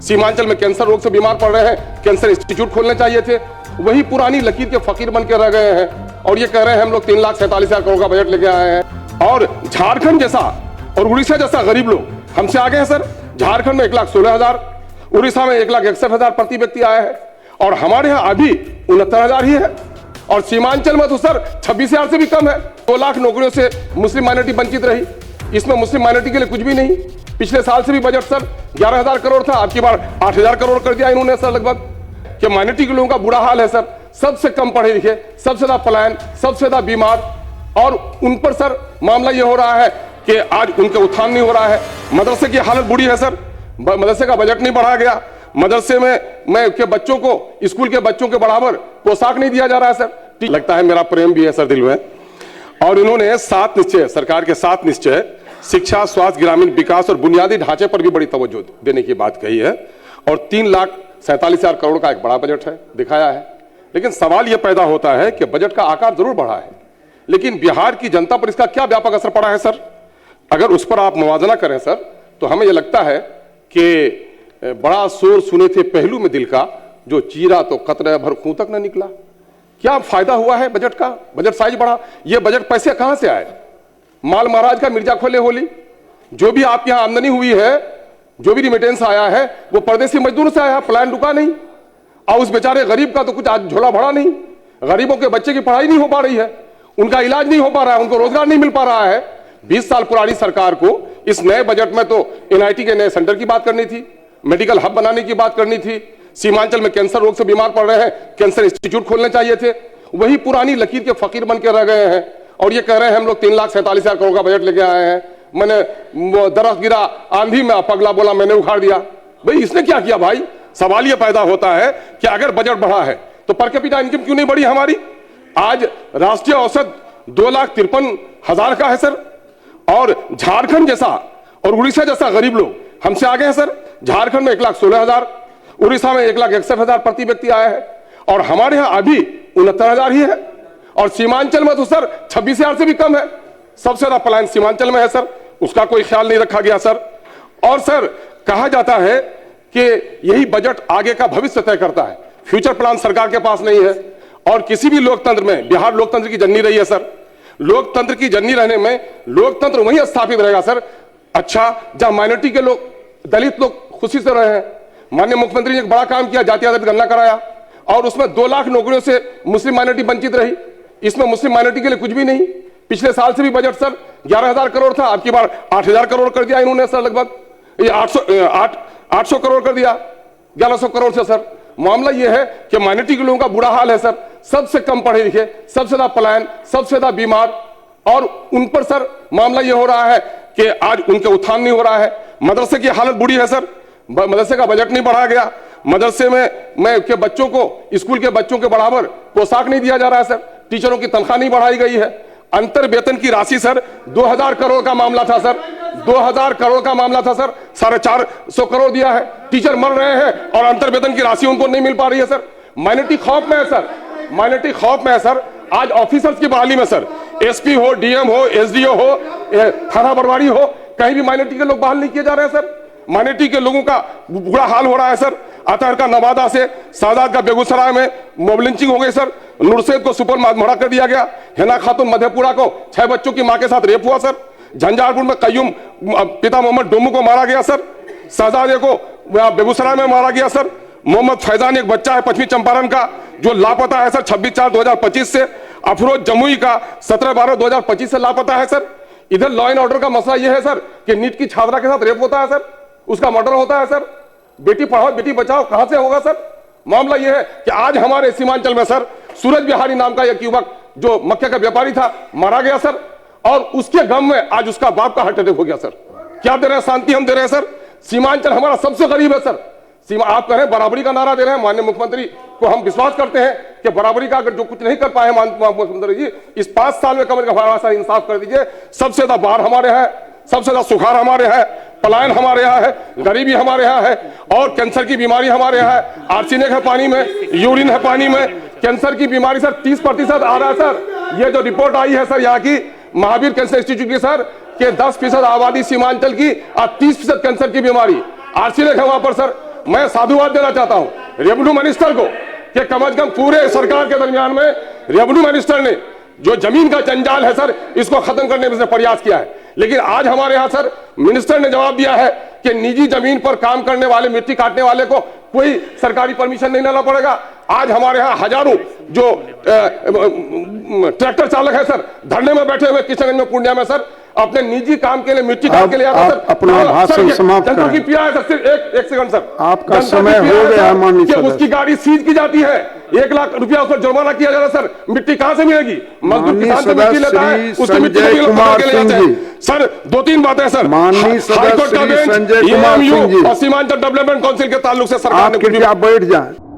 सीमांचल में कैंसर रोग से बीमार पड़ रहे हैं, कैंसर इंस्टीट्यूट खोलने चाहिए थे। वही पुरानी लकीर के फकीर बन के रह गए हैं और ये कह रहे हैं हम लोग 3,47,000 करोड़ का बजट लेके आए हैं। और झारखंड जैसा और उड़ीसा जैसा गरीब लोग हमसे आगे हैं सर। झारखंड में 1,16,000, उड़ीसा में 1,61,000 प्रति व्यक्ति आया है और हमारे यहाँ अभी 69,000 ही है। और सीमांचल में तो सर 26,000 से भी कम है। 2 लाख नौकरियों से मुस्लिम माइनॉरिटी वंचित रही। इसमें मुस्लिम माइनॉरिटी के लिए कुछ भी नहीं। पिछले साल से भी बजट सर 11,000 करोड़ था, अब की बार 8,000 करोड़ कर दिया इन्होंने सर। लगभग कि माइनॉरिटी के लोगों का बुरा हाल है सर। सबसे कम पढ़े लिखे, सबसे ज्यादा पलायन, सबसे ज्यादा बीमार, और उन पर सर मामला ये हो रहा है कि आज उनका उत्थान नहीं हो रहा है। मदरसे की हालत बुरी है सर। मदरसे का बजट नहीं बढ़ाया गया। मदरसे में के बच्चों को, स्कूल के बच्चों के बराबर पोशाक नहीं दिया जा रहा है सर। लगता है मेरा प्रेम भी है सर दिल में। और इन्होंने 7 निश्चय, सरकार के 7 निश्चय, शिक्षा, स्वास्थ्य, ग्रामीण विकास और बुनियादी ढांचे पर भी बड़ी तवज्जो देने की बात कही है। और 3,47,000 करोड़ का एक बड़ा बजट है, दिखाया है। लेकिन सवाल यह पैदा होता है कि बजट का आकार जरूर बढ़ा है, लेकिन बिहार की जनता पर इसका क्या व्यापक असर पड़ा है सर? अगर उस पर आप मुवाजना करें सर, तो हमें यह लगता है कि बड़ा शोर सुने थे पहलू में दिल का, जो चीरा तो कतरे भर खूं तक न निकला। क्या फायदा हुआ है बजट का? बजट साइज बढ़ा, ये बजट पैसे कहां से आए? माल महाराज का मिर्जा खोले होली। जो भी आपके यहां आमदनी हुई है, जो भी रिमिटेंस आया है, वो परदेसी मजदूर से आया, प्लान रुका नहीं। और उस बेचारे गरीब का तो कुछ आज झोला भरा नहीं। गरीबों के बच्चे की पढ़ाई नहीं हो पा रही है, उनका इलाज नहीं हो पा रहा है, उनको रोजगार नहीं मिल पा रहा है। 20 साल पुरानी सरकार को इस नए बजट में तो NIT के नए सेंटर की बात करनी थी, मेडिकल हब बनाने की बात करनी थी। सीमांचल में कैंसर रोग से बीमार पड़ रहे हैं, कैंसर इंस्टीट्यूट खोलने चाहिए थे। वही पुरानी लकीर के फकीर बन के रह गए हैं और ये कह रहे हैं हम लोग 3,47,000 करोड़ का बजट लेके आए हैं। मैंने दरख्त गिरा आंधी में, पगला बोला मैंने उखाड़ दिया। भाई इसने क्या किया भाई? सवाल ये पैदा होता है कि अगर बजट बढ़ा है तो पर कैपिटा इनकम क्यों नहीं बढ़ी हमारी? आज राष्ट्रीय औसत 2,53,000 का है सर। और झारखंड जैसा और उड़ीसा जैसा गरीब लोग हमसे आगे हैं सर। झारखंड में 1,16,000, उड़ीसा में 1,61,000 प्रति व्यक्ति आया है और हमारे यहाँ अभी 69,000 ही है। और सीमांचल में तो सर 26,000 से भी कम है। सबसे ज्यादा पलायन सीमांचल में है सर, उसका कोई ख्याल नहीं रखा गया सर। और सर कहा जाता है कि यही बजट आगे का भविष्य तय करता है, फ्यूचर प्लान सरकार के पास नहीं है। और किसी भी लोकतंत्र में, बिहार लोकतंत्र की जननी रही है सर। लोकतंत्र की जननी रहने में लोकतंत्र वहीं स्थापित रहेगा सर, अच्छा जहां माइनॉरिटी के लोग, दलित लोग खुशी से रहे हैं। माननीय मुख्यमंत्री ने एक बड़ा काम किया, जाति आधारित गणना कराया और उसमें 2 लाख नौकरियों से मुस्लिम माइनॉरिटी वंचित रही। इसमें मुस्लिम माइनॉरिटी के लिए कुछ भी नहीं। पिछले साल से भी बजट सर 11,000 करोड़ था, अब की बार 8,000 करोड़ कर दिया इन्होंने सर। लगभग ये 800 करोड़ कर दिया 1100 करोड़ से सर। मामला यह है कि माइनॉरिटी के लोगों का बुरा हाल है सर। सबसे कम पढ़े लिखे, सबसे ज्यादा पलायन, सबसे ज्यादा बीमार, और उन पर सर मामला यह हो रहा है कि आज उनके उत्थान नहीं हो रहा है। मदरसे की हालत बुरी है सर। मदरसे का बजट नहीं बढ़ाया गया। मदरसे में के बच्चों को, स्कूल के बच्चों के बराबर पोशाक नहीं दिया जा रहा है सर। टीचरों की तनख्वाह नहीं बढ़ाई गई है। अंतर वेतन की राशि सर 2,000 करोड़ का मामला था सर। 2,000 करोड़ का मामला था सर, 450 करोड़ दिया है। टीचर मर रहे हैं और अंतर वेतन की राशि उनको नहीं मिल पा रही है सर। माइनॉरिटी खौफ में है सर, माइनॉरिटी खौफ में है सर। आज ऑफिसर्स की बहाली में सर, SP हो, DM हो, SDO हो, थाना प्रभारी हो, कहीं भी माइनॉरिटी के लोग बहाल नहीं किए जा रहे हैं सर। माइनॉरिटी के लोगों का बुरा हाल हो रहा है सर। अतहर का नवादा से, सादात का बेगूसराय में मॉब लिंचिंग हो गई सर। नुरसेद को सुपर मोड़ा कर दिया गया। हिना खातून मधेपुरा को 6 बच्चों की मां के साथ रेप हुआ सर। झंझारपुर में कयूम पिता मोहम्मद डोमू को मारा गया सर। शहजादे को बेगूसराय में मारा गया सर। मोहम्मद फैजान एक बच्चा है पश्चिमी चंपारण का जो लापता है सर 26/4/2025 से। अफरोज जमुई का 17/12/2025 से लापता है सर। इधर लॉ एंड ऑर्डर का मसला यह है सर कि नीट की छात्रा के साथ रेप होता है सर, उसका मर्डर होता है सर। बेटी पढ़ाओ बेटी बचाओ कहां से होगा सर? मामला यह है कि आज हमारे सीमांचल में सर सूरज बिहारी नाम का एक युवक जो मक्के का व्यापारी था मारा गया सर। और उसके गम में आज उसका बाप का हार्ट अटैक हो गया सर। क्या दे रहे हैं? शांति हम दे रहे हैं सर। सीमांचल हमारा सबसे गरीब है सर। सीमा आप कह रहे हैं बराबरी का नारा दे रहे हैं। माननीय मुख्यमंत्री को हम विश्वास करते हैं कि बराबरी का अगर जो कुछ नहीं कर पाए मुख्यमंत्री जी, इस 5 साल में कमर का इंसाफ कर दीजिए। सबसे ज्यादा बाढ़ हमारे यहाँ है, सबसे ज्यादा सुखाड़ हमारे यहाँ है, पलायन हमारे यहाँ है, गरीबी हमारे यहाँ है, और कैंसर की बीमारी हमारे यहाँ है। आर्सेनिक है पानी में, यूरिन है पानी में। कैंसर की बीमारी सर 30% आ रहा है सर। ये जो रिपोर्ट आई है सर यहाँ की महावीर कैंसर इंस्टीट्यूट की सर, कि 10% आबादी सीमांचल की और 30% कैंसर की बीमारी। आर्सेनिक है वहां पर सर। मैं साधुवाद देना चाहता हूं रेवेन्यू मिनिस्टर को कि कम से कम पूरे सरकार के दरमियान में रेवेन्यू मिनिस्टर ने जो जमीन का जंजाल है सर, इसको खत्म करने में प्रयास किया है। लेकिन आज हमारे यहां सर मिनिस्टर ने जवाब दिया है कि निजी जमीन पर काम करने वाले, मिट्टी काटने वाले को कोई सरकारी परमिशन नहीं लेना पड़ेगा। आज हमारे यहां हजारों जो ट्रैक्टर चालक है सर, धरने में बैठे हुए किशनगंज में, पूर्णिया में सर, अपने निजी काम के लिए, मिट्टी काट के लिए आता सर। अपना भाषण समाप्त करें। की पिया है सर, सिर्फ एक सेकंड सर, आपका समय हो गया माननीय सदस्य। उसकी गाड़ी सीज की जाती है, 1 लाख रुपया उस पर जुर्माना किया जा रहा है सर। मिट्टी कहां से मिलेगी? मजदूर किसान से मिट्टी लेता है, उसकी मिट्टी सर। 2-3 बातें सर, माननीय सदस्य संजय कुमार सिंह जी और सीमांचल डेवलपमेंट काउंसिल के ताल्लुक से सरकार ने आप बैठ जाए।